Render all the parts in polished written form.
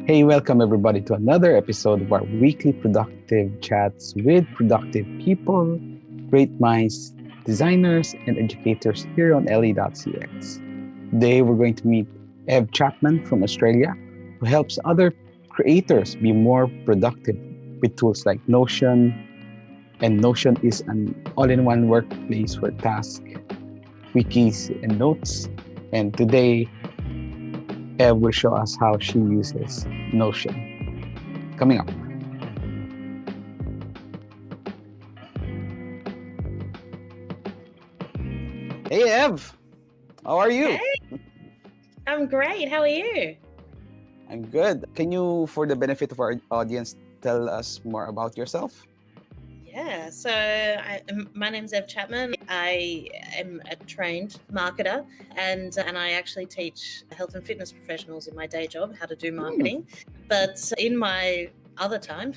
Hey, welcome everybody to another episode of our weekly productive chats with productive people, great minds, designers, and educators here on LE.cx. Today, we're going to meet Ev Chapman from Australia, who helps other creators be more productive with tools like Notion. And Notion is an all-in-one workplace for tasks, wikis, and notes. And today, Ev will show us how she uses Notion. Coming up. Hey, Ev. How are you? Hey, I'm great. How are you? I'm good. Can you, for the benefit of our audience, tell us more about yourself? Yeah, my name's Ev Chapman. I am a trained marketer and I actually teach health and fitness professionals in my day job how to do marketing. But in my other time,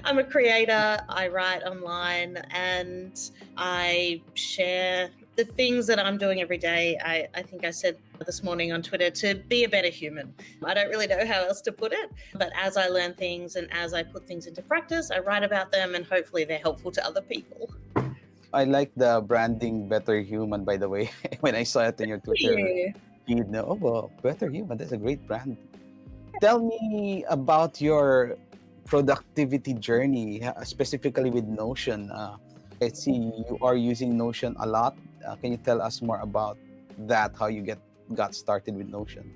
I'm a creator. I write online and I share the things that I'm doing every day. I think I said this morning on Twitter to be a better human. I don't really know how else to put it, but as I learn things and as I put things into practice, I write about them and hopefully they're helpful to other people. I like the branding Better Human, by the way. When I saw it in your Twitter feed, oh, well, Better Human, that's a great brand. Tell me about your productivity journey, specifically with Notion. I see you are using Notion a lot. Can you tell us more about that, how you got started with Notion?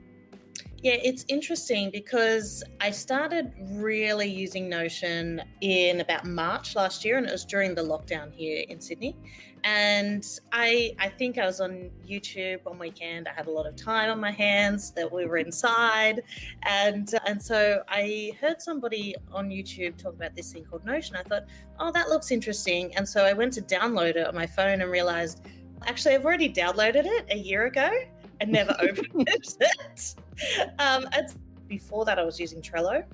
Yeah, it's interesting because I started really using Notion in about March last year, and it was during the lockdown here in Sydney. And I think I was on YouTube one weekend. I had a lot of time on my hands that we were inside, and so I heard somebody on YouTube talk about this thing called Notion. I thought, oh, that looks interesting, and so I went to download it on my phone and realized, actually, I've already downloaded it a year ago and never opened it. And before that, I was using Trello,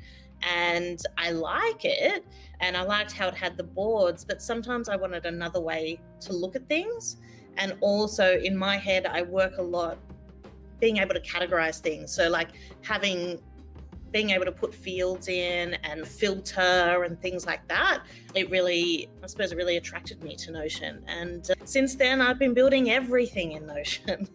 and I like it, and I liked how it had the boards, but sometimes I wanted another way to look at things. And also in my head, I work a lot being able to categorize things. So like being able to put fields in and filter and things like that, it really attracted me to Notion. And since then, I've been building everything in Notion,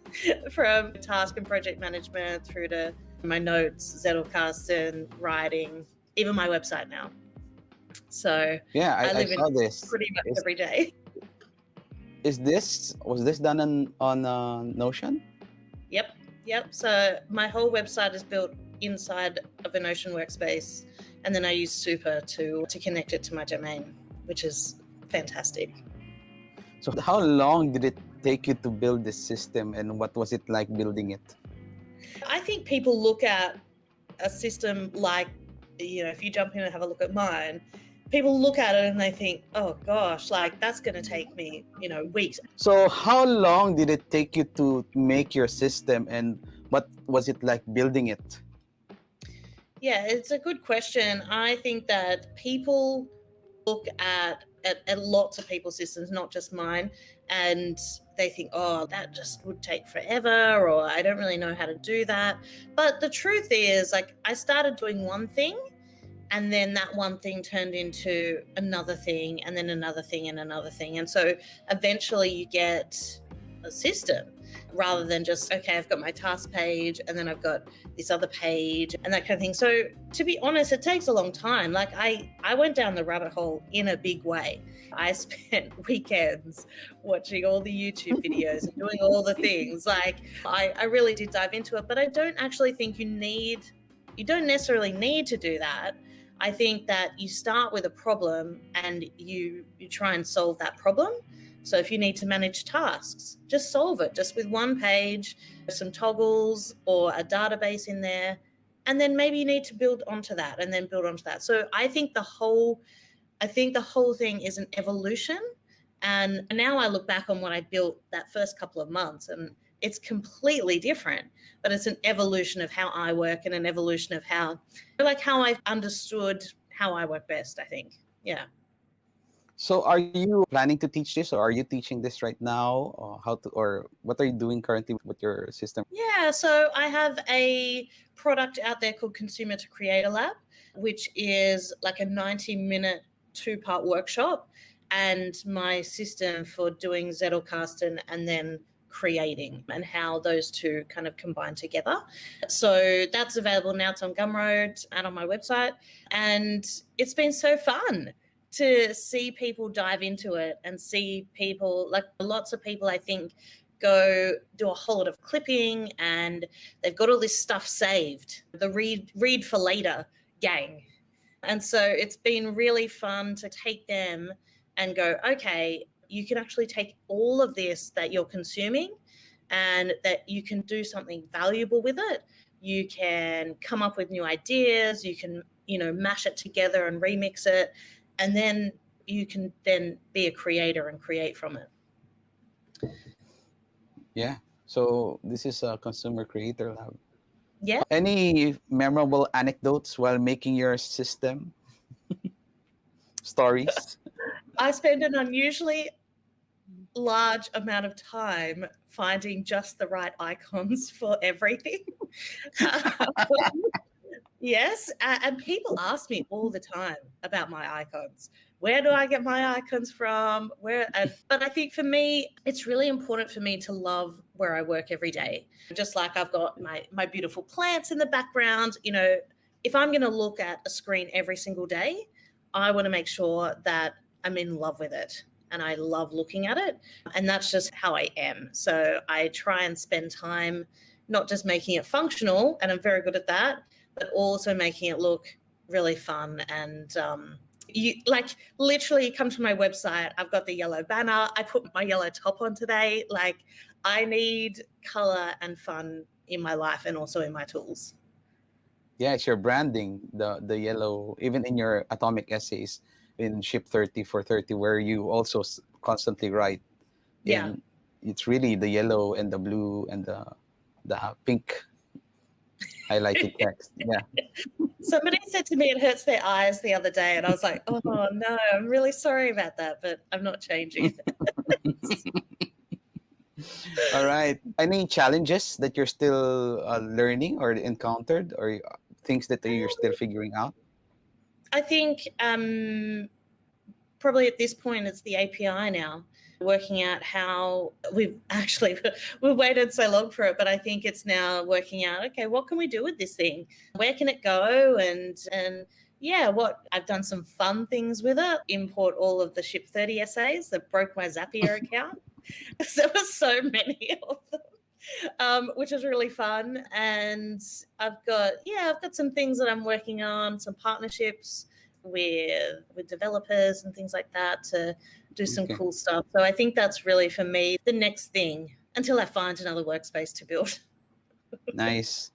from task and project management through to my notes, Zettelkasten, and writing, even my website now. So Yeah, I live I saw in this. pretty much every day. Was this done on Notion? Yep. So my whole website is built inside of a Notion workspace, and then I use Super to connect it to my domain, which is fantastic. So how long did it take you to build this system, and what was it like building it? I think people look at a system like, if you jump in and have a look at mine, people look at it and they think, oh gosh, like that's going to take me, weeks. So how long did it take you to make your system, and what was it like building it? Yeah, it's a good question. I think that people look at lots of people's systems, not just mine, and they think, oh, that just would take forever, or I don't really know how to do that. But the truth is, like, I started doing one thing, and then that one thing turned into another thing, and then another thing, and another thing. And so eventually you get a system rather than just, okay, I've got my task page and then I've got this other page and that kind of thing. So to be honest, it takes a long time. Like I went down the rabbit hole in a big way. I spent weekends watching all the YouTube videos and doing all the things. Like I really did dive into it, but I don't actually think you don't necessarily need to do that. I think that you start with a problem and you try and solve that problem. So if you need to manage tasks, just solve it just with one page, some toggles or a database in there. And then maybe you need to build onto that and then build onto that. So I think the whole thing is an evolution. And now I look back on what I built that first couple of months and it's completely different, but it's an evolution of how I work and an evolution of how I've understood how I work best, I think. Yeah. So are you planning to teach this, or are you teaching this right now? Or how to, or what are you doing currently with your system? Yeah, so I have a product out there called Consumer to Creator Lab, which is like a 90-minute two-part workshop, and my system for doing Zettelkasten and then creating, and how those two kind of combine together. So that's available now. It's on Gumroad and on my website. And it's been so fun to see people dive into it and see people, like lots of people, I think, go do a whole lot of clipping and they've got all this stuff saved, the read for later gang. And so it's been really fun to take them and go, okay, you can actually take all of this that you're consuming and that you can do something valuable with it. You can come up with new ideas, you can, mash it together and remix it, and then you can then be a creator and create from it. Yeah. So this is a consumer creator lab. Yeah. Any memorable anecdotes while making your system? Stories? I spend an unusually large amount of time finding just the right icons for everything. Yes, and people ask me all the time about my icons. Where do I get my icons from? But I think for me, it's really important for me to love where I work every day. Just like I've got my beautiful plants in the background, if I'm going to look at a screen every single day, I want to make sure that I'm in love with it and I love looking at it. And that's just how I am. So I try and spend time not just making it functional, and I'm very good at that, but also making it look really fun. And you like literally come to my website, I've got the yellow banner, I put my yellow top on today. Like, I need color and fun in my life and also in my tools. Yeah, it's your branding, the yellow, even in your atomic essays in Ship 30 for 30, where you also constantly write Yeah. in, it's really the yellow and the blue and the pink highlighted text. Yeah. Somebody said to me it hurts their eyes the other day, and I was like, oh no, I'm really sorry about that, but I'm not changing. All right. Any challenges that you're still learning or encountered, or things that you're still figuring out? I think probably at this point it's the API now, working out how we've waited so long for it, but I think it's now working out, okay, what can we do with this thing? Where can it go? And yeah, what I've done some fun things with it, import all of the Ship 30 essays that broke my Zapier account. There were so many of them, which is really fun. And I've got some things that I'm working on, some partnerships with developers and things like that to do some Okay. cool stuff. So I think that's really for me the next thing until I find another workspace to build. Nice.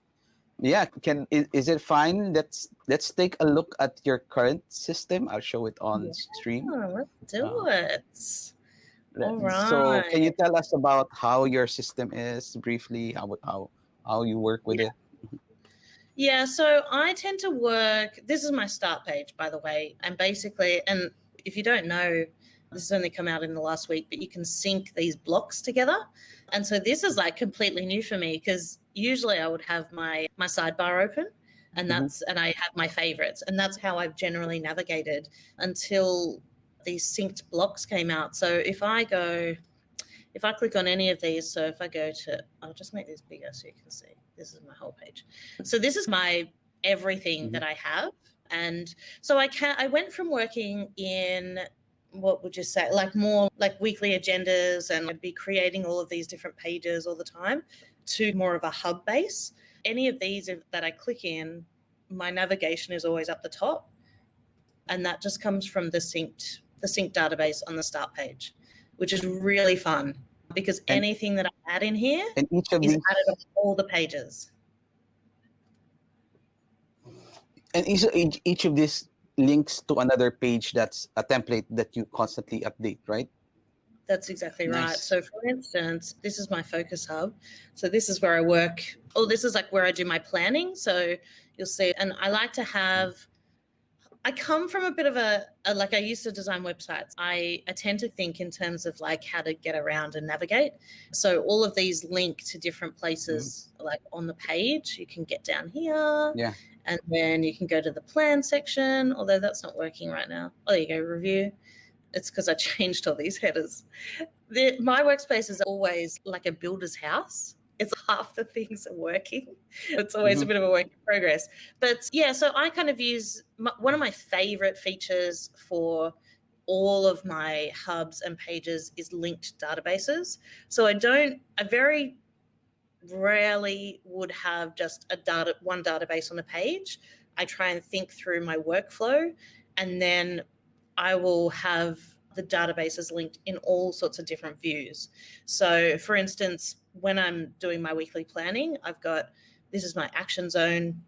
Yeah. Is it fine? Let's take a look at your current system. I'll show it on stream. Yeah, let's do Uh, it. All so can you right. tell us about how your system is briefly? How you work with Yeah. it? Yeah, so I tend to work. This is my start page, by the way. And basically, and if you don't know, this has only come out in the last week, but you can sync these blocks together. And so this is like completely new for me, because usually I would have my sidebar open, and Mm-hmm. I have my favorites, and that's how I've generally navigated until these synced blocks came out. So if I click on any of these, so if I go to, I'll just make this bigger so you can see. This is my whole page. So this is my everything Mm-hmm. that I have. And so I went from working in, what would you say, like more like weekly agendas, and I'd be creating all of these different pages all the time, to more of a hub base. Any of these that I click in, my navigation is always up the top. And that just comes from the synced database on the start page, which is really fun, because And anything that I add in here and each of is these added on all the pages. and each of these links to another page that's a template that you constantly update, right? That's exactly right. Nice. So for instance, this is my focus hub. So this is where I work. Oh, this is like where I do my planning. So you'll see, and I like to have, I come from a bit of like I used to design websites. I tend to think in terms of like how to get around and navigate. So all of these link to different places like on the page. You can get down here. Yeah. And then you can go to the plan section, although that's not working right now. Oh, there you go, review. It's because I changed all these headers. My workspace is always like a builder's house. It's half the things are working. It's always a bit of a work in progress. But yeah, so I kind of use one of my favorite features for all of my hubs and pages is linked databases. So I very rarely would have just one database on a page. I try and think through my workflow, and then I will have the databases linked in all sorts of different views. So for instance, when I'm doing my weekly planning, this is my action zone,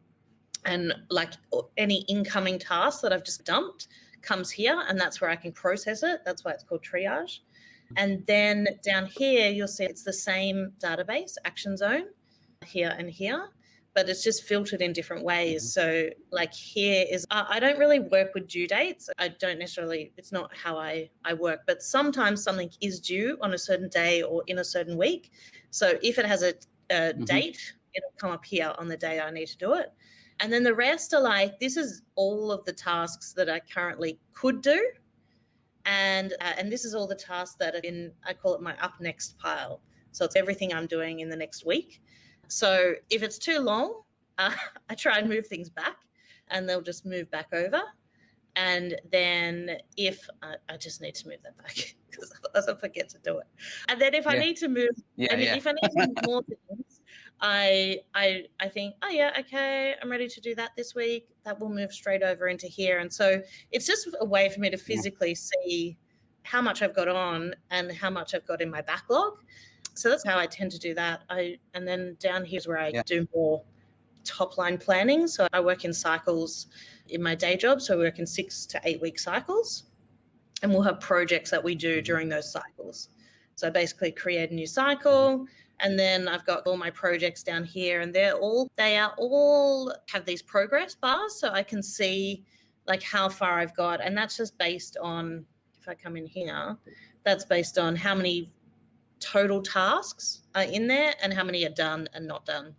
and like any incoming task that I've just dumped comes here, and that's where I can process it. That's why it's called triage. And then down here, you'll see it's the same database, action zone, here and here, but it's just filtered in different ways. So like here is, I don't really work with due dates. I don't necessarily, it's not how I work, but sometimes something is due on a certain day or in a certain week. So if it has a date, it'll come up here on the day I need to do it. And then the rest are like, this is all of the tasks that I currently could do. And this is all the tasks that are I call it my up next pile. So it's everything I'm doing in the next week. So if it's too long, I try and move things back, and they'll just move back over. And then if I just need to move that back because otherwise I forget to do it. And then if I need to move, if I need to move more things, I think, oh yeah, okay, I'm ready to do that this week. That will move straight over into here. And so it's just a way for me to physically see how much I've got on and how much I've got in my backlog. So that's how I tend to do that. And then down here is where I do more top line planning. So I work in cycles in my day job. So I work in 6 to 8 week cycles, and we'll have projects that we do during those cycles. So I basically create a new cycle, and then I've got all my projects down here, and they all have these progress bars, so I can see like how far I've got. And that's just based on, if I come in here, that's based on how many total tasks are in there and how many are done and not done.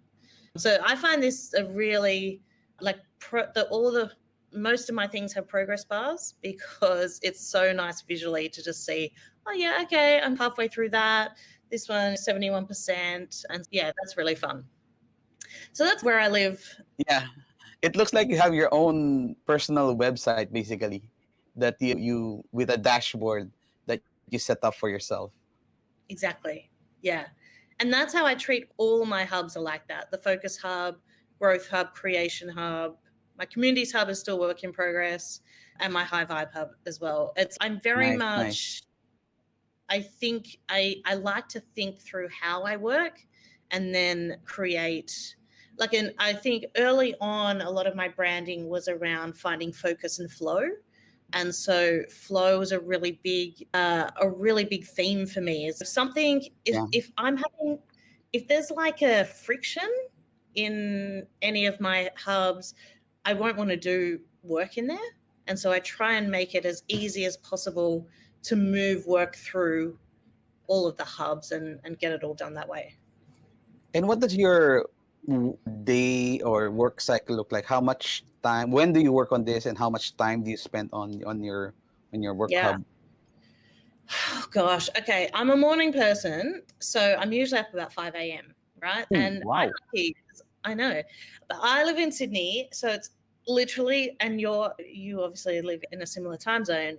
So I find this a really most of my things have progress bars because it's so nice visually to just see, oh yeah, okay, I'm halfway through that. This one is 71%. And yeah, that's really fun. So that's where I live. Yeah. It looks like you have your own personal website, basically, that you with a dashboard that you set up for yourself. Exactly. Yeah. And that's how I treat all my hubs are like that. The Focus Hub, Growth Hub, Creation Hub. My Communities Hub is still work in progress, and my High Vibe Hub as well. I'm very much, I think I like to think through how I work and then create. I think early on, a lot of my branding was around finding focus and flow. And so flow is a really big theme for me. Is something, if there's like a friction in any of my hubs, I won't want to do work in there. And so I try and make it as easy as possible to move work through all of the hubs and get it all done that way. And what does your day or work cycle look like? How much time, when do you work on this, and how much time do you spend on your work hub? Oh, gosh. Okay. I'm a morning person, so I'm usually up about 5 a.m., right? Ooh, and wow. I know. But I live in Sydney, so it's literally, and you obviously live in a similar time zone.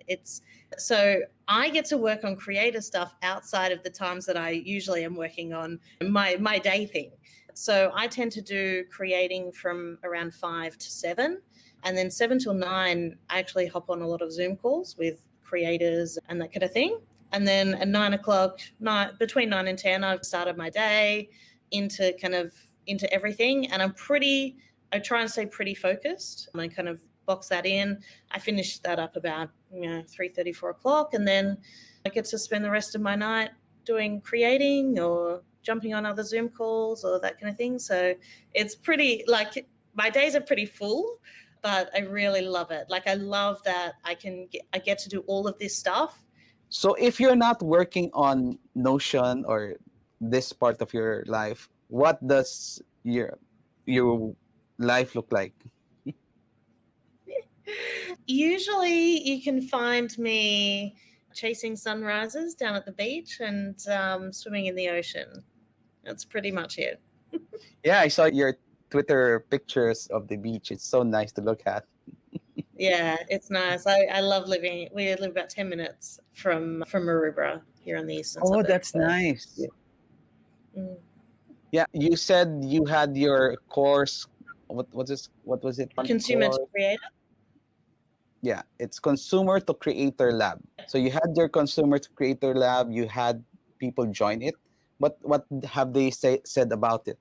So I get to work on creative stuff outside of the times that I usually am working on my day thing. So I tend to do creating from around 5 to 7, and then 7 till 9, I actually hop on a lot of Zoom calls with creators and that kind of thing. And then at 9 o'clock, between 9 and 10, I've started my day into everything. And I try and stay pretty focused. I kind of box that in. I finish that up about 3:30, 4 o'clock, and then I get to spend the rest of my night doing creating or jumping on other Zoom calls or that kind of thing. So it's pretty, my days are pretty full, but I really love it. Like I love that I get to do all of this stuff. So if you're not working on Notion or this part of your life, what does your life look like? Usually, you can find me chasing sunrises down at the beach and swimming in the ocean. That's pretty much it. Yeah, I saw your Twitter pictures of the beach. It's so nice to look at. Yeah, it's nice. I love living. We live about 10 minutes from Maroubra here on the eastern Oh, suburbs. that's So, nice. yeah. Mm. Yeah, you said you had your course. What was it? One Consumer to course. creator. Yeah, it's Consumer to Creator Lab. So you had your Consumer to Creator Lab. You had people join it. What have they said about it?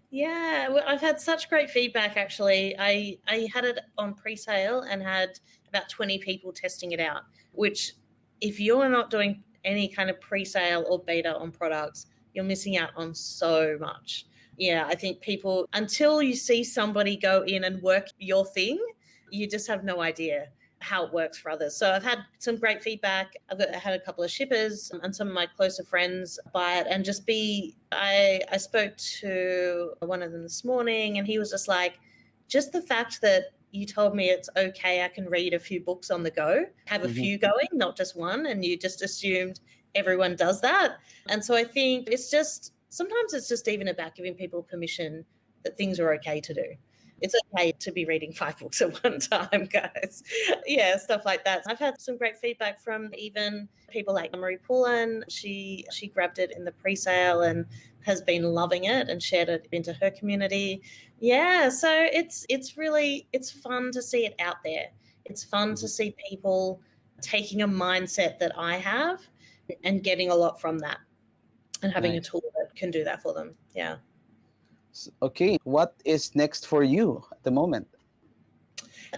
Yeah, well, I've had such great feedback actually. I had it on pre-sale and had about 20 people testing it out, which if you're not doing any kind of pre-sale or beta on products, you're missing out on so much. Yeah, I think people until you see somebody go in and work your thing, you just have no idea how it works for others. So I've had some great feedback. I had a couple of shippers and some of my closer friends buy it and just be. I spoke to one of them this morning, and he was just like, just the fact that you told me it's okay, I can read a few books on the go, have a Mhm. few going, not just one, and you just assumed everyone does that. And so I think it's just sometimes it's just even about giving people permission that things are okay to do. It's okay to be reading 5 books at one time, guys. Yeah, stuff like that. I've had some great feedback from even people like Marie Poulin. She grabbed it in the pre-sale and has been loving it and shared it into her community. Yeah, so it's fun to see it out there. It's fun to see people taking a mindset that I have and getting a lot from that and having a Nice. tool that can do that for them. Yeah. Okay, what is next for you at the moment?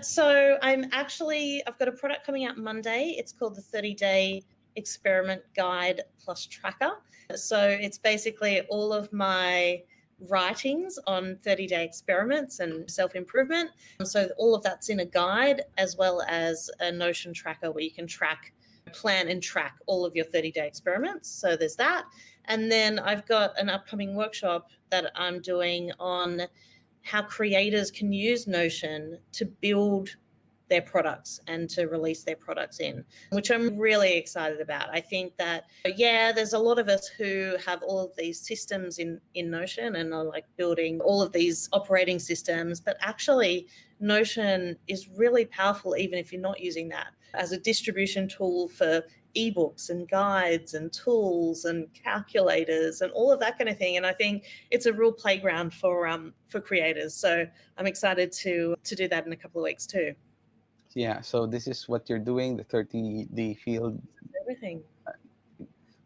So I've got a product coming out Monday. It's called the 30-day experiment guide plus tracker. So it's basically all of my writings on 30-day experiments and self-improvement. So all of that's in a guide as well as a Notion tracker where you can plan and track all of your 30-day experiments. So there's that. And then I've got an upcoming workshop that I'm doing on how creators can use Notion to build their products and to release their products in, which I'm really excited about. I think that, yeah, there's a lot of us who have all of these systems in Notion and are like building all of these operating systems, but actually Notion is really powerful even if you're not using that as a distribution tool for ebooks and guides and tools and calculators and all of that kind of thing. And I think it's a real playground for creators. So I'm excited to do that in a couple of weeks too. Yeah, so this is what you're doing, the 30-day field. Everything.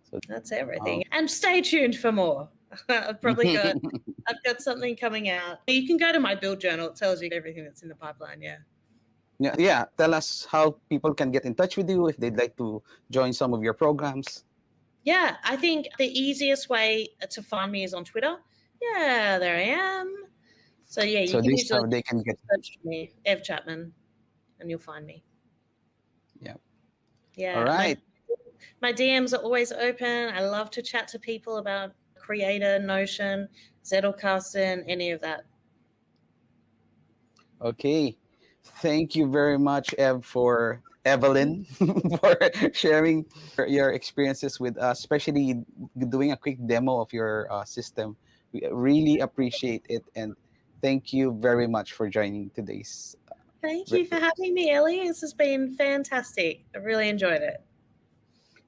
So, That's everything. um, And stay tuned for more. I've got something coming out. You can go to my build journal. It tells you everything that's in the pipeline. Yeah. yeah, tell us how people can get in touch with you if they'd like to join some of your programs. Yeah, I think the easiest way to find me is on Twitter. Yeah, there I am. So yeah, you So can this is usually how they can get. search for me, Ev Chapman, and you'll find me. Yeah. All Yeah, right. my DMs are always open. I love to chat to people about Creator, Notion, Zettelkasten, any of that. Okay. Thank you very much, Evelyn, for sharing your experiences with us, especially doing a quick demo of your system. We really appreciate it, and thank you very much for joining today's. Thank you for having me, Ellie. This has been fantastic. I really enjoyed it.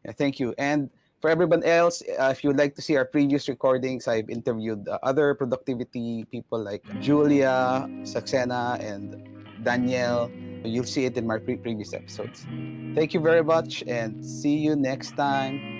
Yeah, thank you. And for everyone else, if you'd like to see our previous recordings, I've interviewed other productivity people like Julia, Saxena, and Danielle. You'll see it in my previous episodes. Thank you very much and see you next time.